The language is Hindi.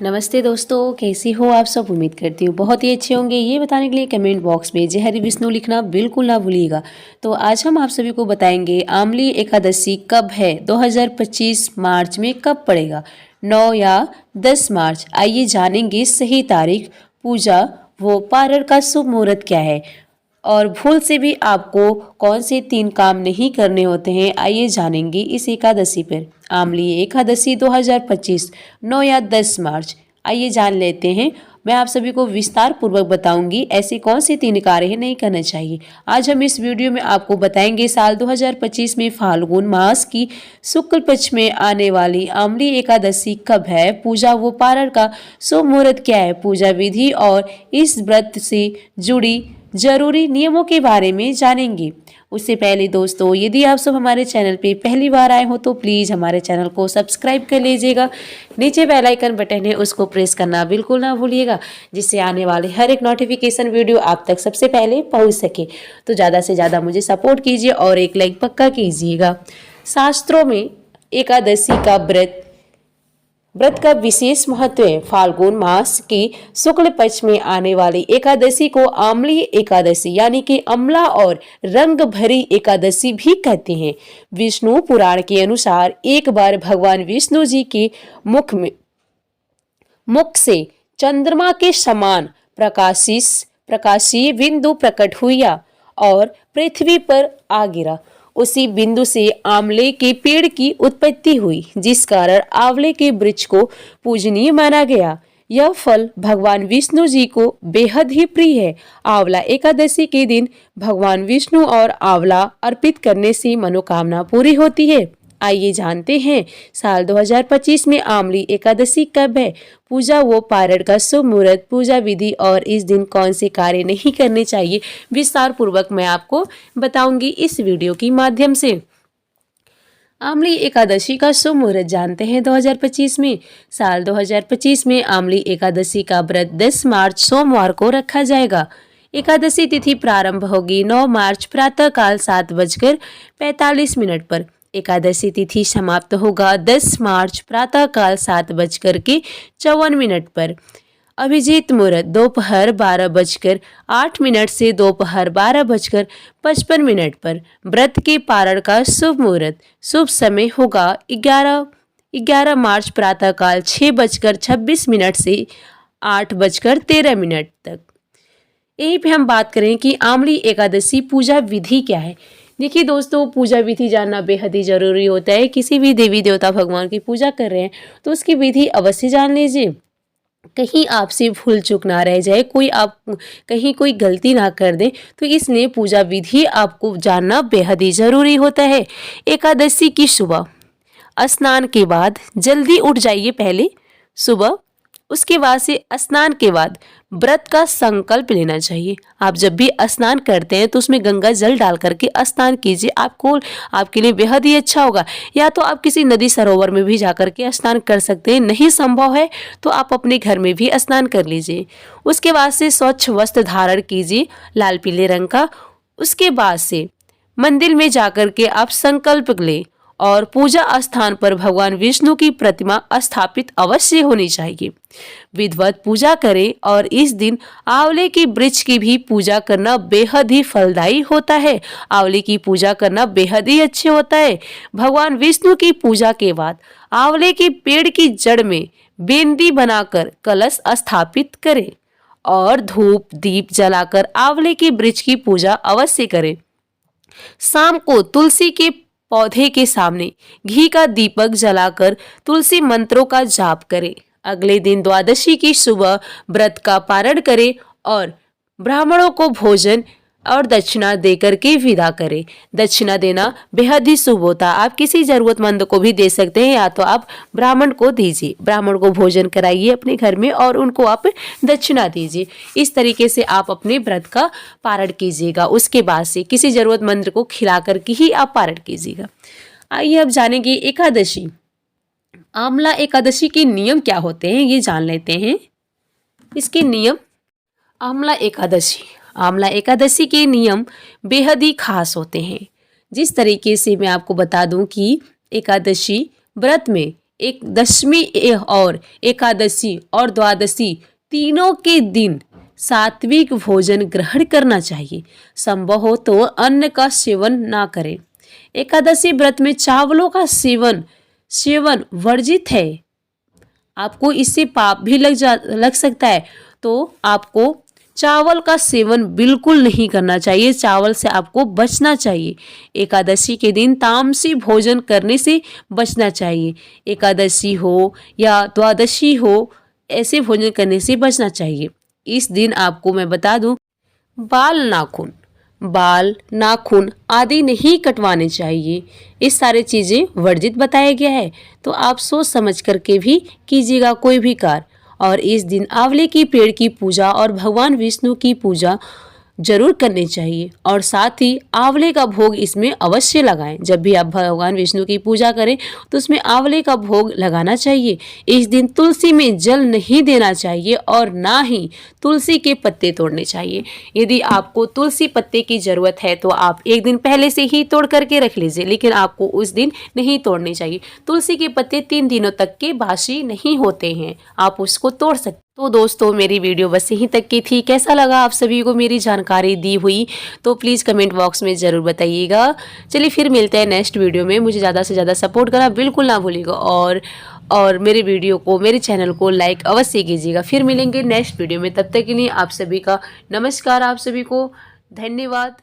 नमस्ते दोस्तों, कैसी हो आप सब। उम्मीद करती हूँ बहुत ही अच्छे होंगे। ये बताने के लिए कमेंट बॉक्स में जय हरि विष्णु लिखना बिल्कुल ना भूलिएगा। तो आज हम आप सभी को बताएंगे आमली एकादशी कब है, 2025 मार्च में कब पड़ेगा, 9 या 10 मार्च। आइए जानेंगे सही तारीख, पूजा व पारण का शुभ मुहूर्त क्या है और भूल से भी आपको कौन से 3 काम नहीं करने होते हैं। आइए जानेंगे इस एकादशी पर। आमली एकादशी 2025 9 या 10 मार्च। आइए जान लेते हैं। मैं आप सभी को विस्तार पूर्वक बताऊंगी ऐसे कौन से 3 कार्य नहीं करना चाहिए। आज हम इस वीडियो में आपको बताएंगे साल 2025 में फाल्गुन मास की शुक्ल पक्ष में आने वाली आमली एकादशी कब है, पूजा व पारण का शुभ मुहूर्त क्या है, पूजा विधि और इस व्रत से जुड़ी जरूरी नियमों के बारे में जानेंगे। उससे पहले दोस्तों, यदि आप सब हमारे चैनल पे पहली बार आए हो तो प्लीज़ हमारे चैनल को सब्सक्राइब कर लीजिएगा। नीचे बेल आइकन बटन है, उसको प्रेस करना बिल्कुल ना भूलिएगा, जिससे आने वाले हर एक नोटिफिकेशन वीडियो आप तक सबसे पहले पहुंच सके। तो ज़्यादा से ज़्यादा मुझे सपोर्ट कीजिए और एक लाइक पक्का कीजिएगा। शास्त्रों में एकादशी का व्रत का विशेष महत्व है। फाल्गुन मास की शुक्ल पक्ष में आने वाली एकादशी को आमली एकादशी यानी कि अम्ला और रंग भरी एकादशी भी कहते हैं। विष्णु पुराण के अनुसार एक बार भगवान विष्णु जी के मुख से चंद्रमा के समान प्रकाशी बिंदु प्रकट हुआ और पृथ्वी पर आ गिरा। उसी बिंदु से आंवले के पेड़ की उत्पत्ति हुई, जिस कारण आंवले के वृक्ष को पूजनीय माना गया। यह फल भगवान विष्णु जी को बेहद ही प्रिय है। आंवला एकादशी के दिन भगवान विष्णु और आंवला अर्पित करने से मनोकामना पूरी होती है। आइए जानते हैं साल 2025 में आमली एकादशी कब है, पूजा व पारण का शुभ मुहूर्त, पूजा विधि और इस दिन कौन से कार्य नहीं करने चाहिए। विस्तार पूर्वक मैं आपको बताऊंगी इस वीडियो के माध्यम से। आमली एकादशी का शुभ मुहूर्त जानते हैं 2025 में। साल 2025 में आमली एकादशी का व्रत 10 मार्च सोमवार को रखा जाएगा। एकादशी तिथि प्रारंभ होगी 9 मार्च प्रातःकाल 7:45 पर। एकादशी तिथि समाप्त होगा 10 मार्च प्रातःकाल 7:54 पर। अभिजीत मुहूर्त दोपहर 12:08 से दोपहर 12:55 पर। व्रत के पारण का शुभ मुहूर्त शुभ समय होगा 11 मार्च प्रातःकाल 6:26 से 8:13 तक। यहीं पे हम बात करें कि आमली एकादशी पूजा विधि क्या है। देखिए दोस्तों, पूजा विधि जानना बेहद ही जरूरी होता है। किसी भी देवी देवता भगवान की पूजा कर रहे हैं तो उसकी विधि अवश्य जान लीजिए, कहीं आपसे भूल चूक ना रह जाए, कहीं कोई गलती ना कर दे। तो इसलिए पूजा विधि आपको जानना बेहद ही जरूरी होता है। एकादशी की सुबह स्नान के बाद जल्दी उठ जाइए पहले सुबह। उसके बाद से स्नान के बाद व्रत का संकल्प लेना चाहिए। आप जब भी स्नान करते हैं तो उसमें गंगा जल डाल करके स्नान कीजिए, आपके लिए बेहद ही अच्छा होगा। या तो आप किसी नदी सरोवर में भी जाकर के स्नान कर सकते हैं, नहीं संभव है तो आप अपने घर में भी स्नान कर लीजिए। उसके बाद से स्वच्छ वस्त्र धारण कीजिए लाल पीले रंग का। उसके बाद से मंदिर में जाकर के आप संकल्प लें और पूजा स्थान पर भगवान विष्णु की प्रतिमा स्थापित अवश्य होनी चाहिए। विधिवत पूजा करें और इस दिन आंवले की वृक्ष की भी पूजा करना बेहद ही फलदायी होता है। आंवले की पूजा करना बेहद ही अच्छे होता है। भगवान विष्णु की पूजा के बाद आंवले के पेड़ की जड़ में बेंदी बनाकर कलश स्थापित करें और धूप दीप जलाकर आंवले की वृक्ष की पूजा अवश्य करें। शाम को तुलसी के पौधे के सामने घी का दीपक जलाकर तुलसी मंत्रों का जाप करें। अगले दिन द्वादशी की सुबह व्रत का पारण करें और ब्राह्मणों को भोजन और दक्षिणा देकर के विदा करें। दक्षिणा देना बेहद ही शुभ होता है। आप किसी जरूरतमंद को भी दे सकते हैं या तो आप ब्राह्मण को दीजिए, ब्राह्मण को भोजन कराइए अपने घर में और उनको आप दक्षिणा दीजिए। इस तरीके से आप अपने व्रत का पारण कीजिएगा। उसके बाद से किसी जरूरतमंद को खिला करके ही आप पारण कीजिएगा। आइए अब जानेंगे एकादशी, आमला एकादशी के नियम क्या होते हैं, ये जान लेते हैं। इसके नियम। आमला एकादशी के नियम बेहद ही खास होते हैं। जिस तरीके से मैं आपको बता दूं कि एकादशी व्रत में एक दशमी और एकादशी और द्वादशी तीनों के दिन सात्विक भोजन ग्रहण करना चाहिए। संभव हो तो अन्न का सेवन ना करें। एकादशी व्रत में चावलों का सेवन वर्जित है। आपको इससे पाप भी लग सकता है, तो आपको चावल का सेवन बिल्कुल नहीं करना चाहिए। चावल से आपको बचना चाहिए। एकादशी के दिन तामसी भोजन करने से बचना चाहिए। एकादशी हो या द्वादशी हो, ऐसे भोजन करने से बचना चाहिए। इस दिन आपको मैं बता दूं, बाल नाखून आदि नहीं कटवाने चाहिए। इस सारे चीज़ें वर्जित बताया गया है, तो आप सोच समझ करके भी कीजिएगा कोई भी कार्य। और इस दिन आंवले की पेड़ की पूजा और भगवान विष्णु की पूजा जरूर करनी चाहिए। और साथ ही आंवले का भोग इसमें अवश्य लगाएं। जब भी आप भगवान विष्णु की पूजा करें तो उसमें आंवले का भोग लगाना चाहिए। इस दिन तुलसी में जल नहीं देना चाहिए और ना ही तुलसी के पत्ते तोड़ने चाहिए। यदि आपको तुलसी पत्ते की ज़रूरत है तो आप एक दिन पहले से ही तोड़ करके रख लीजिए, लेकिन आपको उस दिन नहीं तोड़ने चाहिए। तुलसी के पत्ते 3 दिनों तक के बासी नहीं होते हैं, आप उसको तोड़ सकते। तो दोस्तों, मेरी वीडियो बस यहीं तक की थी। कैसा लगा आप सभी को मेरी जानकारी दी हुई, तो प्लीज़ कमेंट बॉक्स में ज़रूर बताइएगा। चलिए फिर मिलते हैं नेक्स्ट वीडियो में। मुझे ज़्यादा से ज़्यादा सपोर्ट करना बिल्कुल ना भूलिएगा और मेरे वीडियो को, मेरे चैनल को लाइक अवश्य कीजिएगा। फिर मिलेंगे नेक्स्ट वीडियो में। तब तक के लिए आप सभी का नमस्कार, आप सभी को धन्यवाद।